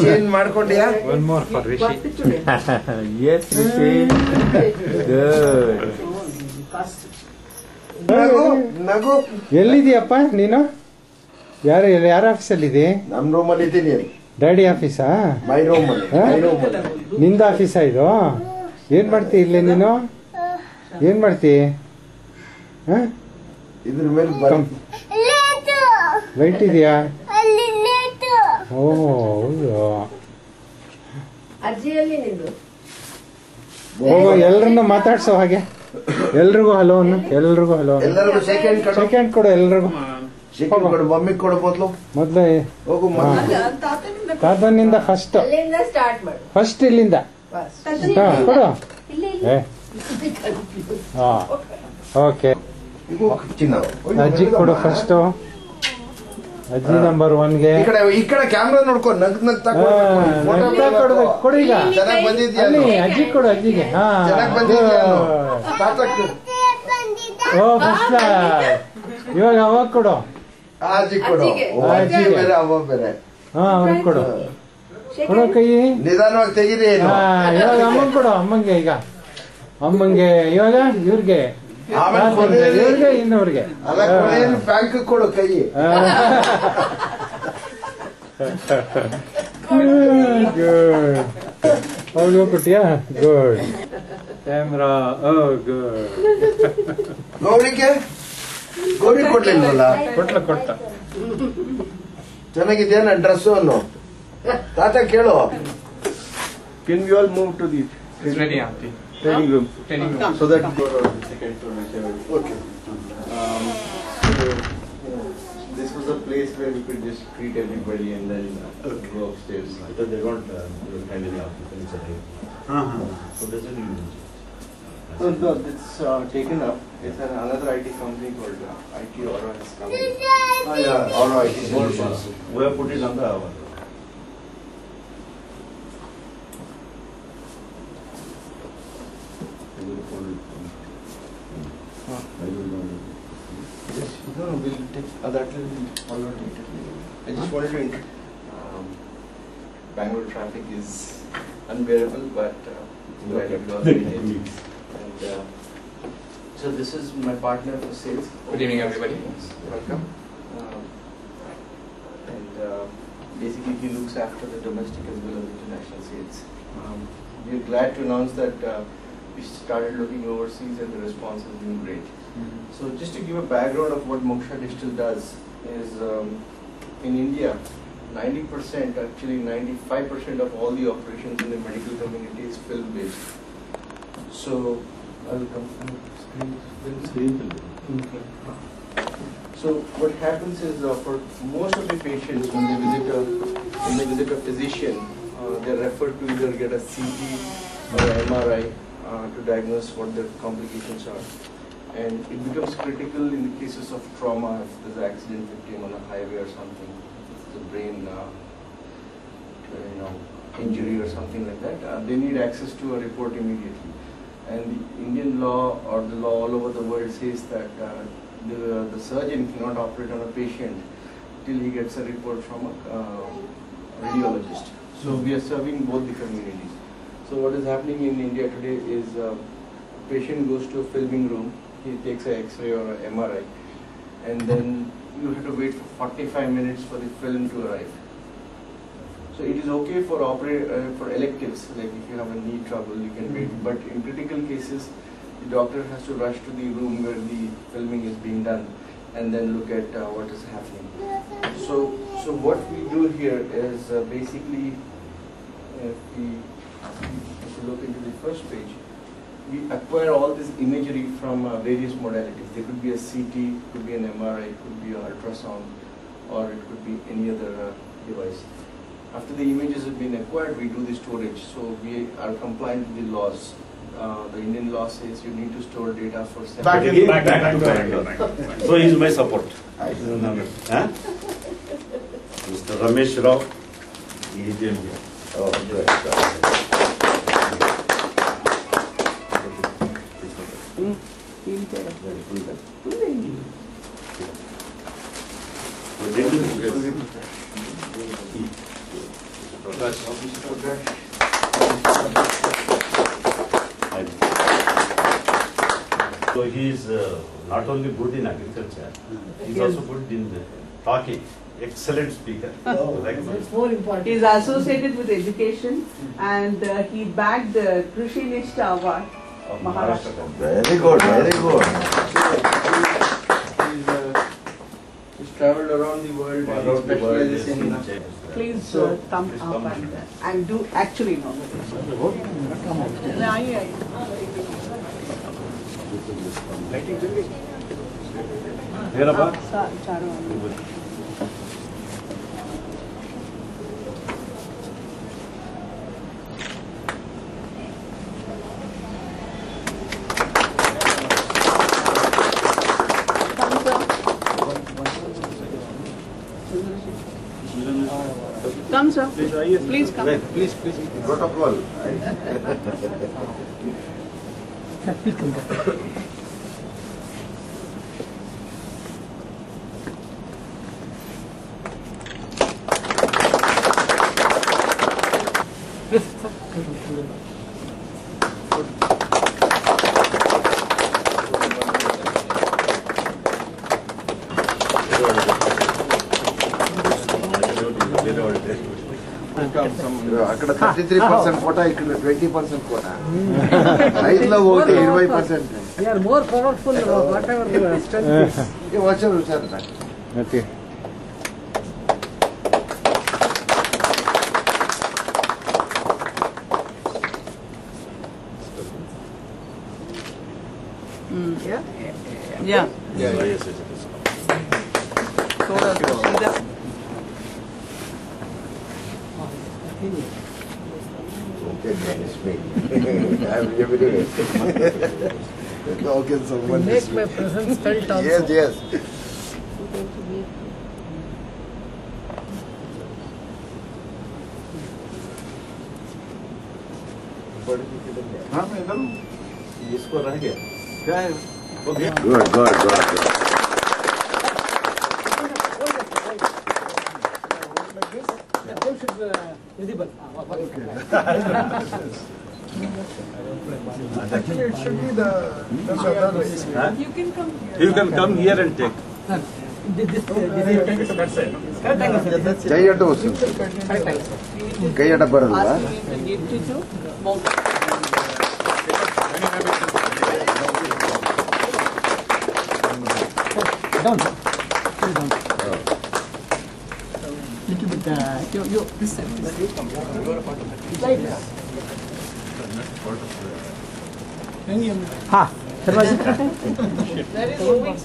Change ಮಾಡ್ಕೊಂಡಿಯಾ? One more for Rishi. Yes, Rishi. Good. ನಗು ಎಲ್ಲಿದೀಯಪ್ಪ ನೀನು? ಯಾರ ಆಫೀಸಲ್ಲಿದೆ? ನಮ್ ರೂಮಲ್ಲಿ ಇದ್ದೀನಿ. ಡ್ಯಾಡಿ ಆಫೀಸಾ? ಮೈ ರೂಮಲ್ಲಿ. ನಿಂದ ಆಫೀಸಾ ಇದು? ಏನ್ ಮಾಡ್ತಿ ಇಲ್ಲಿ ನೀನು? ಏನ್ ಮಾಡ್ತಿ? ಇದ್ರ ಮೇಲೆ ಲೈಟ್ ಇದೆಯಾ? ಓ ಹೌದು. ಹೋಗೋ ಎಲ್ರನ್ನು ಮಾತಾಡ್ಸೋ ಹಾಗೆ. ಎಲ್ರಿಗೂ ಹಲೋ ಅನ್ನು. ಎಲ್ರಿಗೂ ಹಲೋ. ಎಲ್ಲರಿಗೂ ಸೆಕೆಂಡ್ ಕೊಡು ಎಲ್ರಿಗೂ. ಕೊಡು ಮಮ್ಮಿ ಕೊಡು ಮೊದ್ಲು ಹೋಗು. ತಾತನಿಂದ ಫಸ್ಟ್ ಇಲ್ಲಿಂದ ಕೊಡು. ಓಕೆ ಅಜ್ಜಿ ಕೊಡು ಫಸ್ಟ್. ಅಜ್ಜಿ ನಂಬರ್ 1ಗೆ. ಈ ಕಡೆ ಕ್ಯಾಮ್ರಾ ನೋಡ್ಕೊ. ನಗ್ತಾ ಕೊಡು ಈಗ. ಚೆನ್ನಾಗಿ ಬಂದಿದ್ಯಾ? ಅಜ್ಜಿ ಕೊಡು ಅಜ್ಜಿಗೆ. ಚೆನ್ನಾಗಿ ಬಂದಿದ್ಯಾ? ಓ ಫಸ್ಟ್ ಇವಾಗ ಅವಾಗ ಕೊಡು. ಅಜ್ಜಿ ಕೊಡು. ಅಜ್ಜಿ ಬೇರೆ ಅವ ಬೇರೆ. ಅವ್ರಿಗೆ ಕೊಡು. ಕೊಡು ಕೈ. ನಿಧಾನವಾಗಿ ತೆಗೀರಿ. ಇವಾಗ ಅಮ್ಮಂಗೆ ಕೊಡು. ಅಮ್ಮಂಗೆ ಈಗ ಅಮ್ಮಂಗೆ ಇವಾಗ ಇವ್ರಿಗೆ ಇವ್ರಿಗೆ ಇನ್ನವ್ರಿಗೆ. ಬ್ಯಾಂಕ್ ಕೊಡು ಕೈ. ಅವ್ರಿಗೂ ಕೊಟ್ಟಿಯಾ? Good. Camera. Oh, good. Gowri ಕೊಡ್ಲಿಲ್ವಲ್ಲ? ಕೊಟ್ಟ. ಚೆನ್ನಾಗಿದ್ಯಾ ನನ್ನ ಡ್ರೆಸ್ ಅನ್ನು? ತಾತ ಕೇಳು. Can we all move to the It's ready, auntie. training room? So that second floor. Okay. So, this was a place where we could just greet everybody and then go upstairs because they don't kind of office. So there's a new. So it's taken up. It's another IT company called IT Aura is coming. Yeah, Aura IT Solutions. We have put it on the No, we'll take that will follow later. I just wanted to Bangalore traffic is unbearable, but and so this is my partner for sales. Good evening, everybody. Welcome. And basically he looks after the domestic as well as international sales. We're glad to announce that we started looking overseas and the response has been great. So just to give a background of what Moksha Digital does is in India 90%, actually 95% of all the operations in the medical community is film based. So I'll come screen. So what happens is for most of the patients when they visit a physician, they're referred to either get a CT or MRI to diagnose what their complications are. And it becomes critical in the cases of trauma, if there's an accident victim on a highway or something, if it's a brain injury or something like that, they need access to a report immediately. And the Indian law or the law all over the world says that the surgeon cannot operate on a patient till he gets a report from a radiologist. So we are serving both the communities. So what is happening in India today is patient goes to a filming room, he takes an X-ray or an MRI, and then you have to wait for 45 minutes for the film to arrive. So it is okay for electives, like if you have a knee trouble, you can wait. But in critical cases, the doctor has to rush to the room where the filming is being done, and then look at what is happening. So what we do here is basically, if you look into the first page, we acquire all this imagery from various modalities. There could be a CT, could be an MRI, could be an ultrasound, or it could be any other device. After the images have been acquired, we do the storage. So we are compliant with the laws. The Indian law says you need to store data for 7 days. Back to so he is my support. Mr. Ramesh Rao, he is here. So he is not only good in agriculture, he is also good in talking. Excellent speaker. Like He is associated with education and he bagged the Krishi Nishta Award, Maharashtra. Very good, very good. He's traveled around the world and he specializes in Please come up and do actually know Come, sir. Please come. Please. Protocol. అక్కడ 33% quota ఇక్కడ 20% quota రైతులో okay 20%. We are more powerful, whatever strength is. వచ్చారు sir okay Yeah. Okay, it's me. I'm every day. Okay, someone Make my presence felt also. Yes. हाँ मैं इधर हूँ इसको रह गया क्या है good Visible. Actually, it should be the other way. you can come here and take. ಕೈ ಅಡ್ಡ ವస్తుంది ಕೈ ಅಡ್ಡ ಬರಲ್ವಾ Down. Down. Little bit. You this side. Like this. Ha. There is always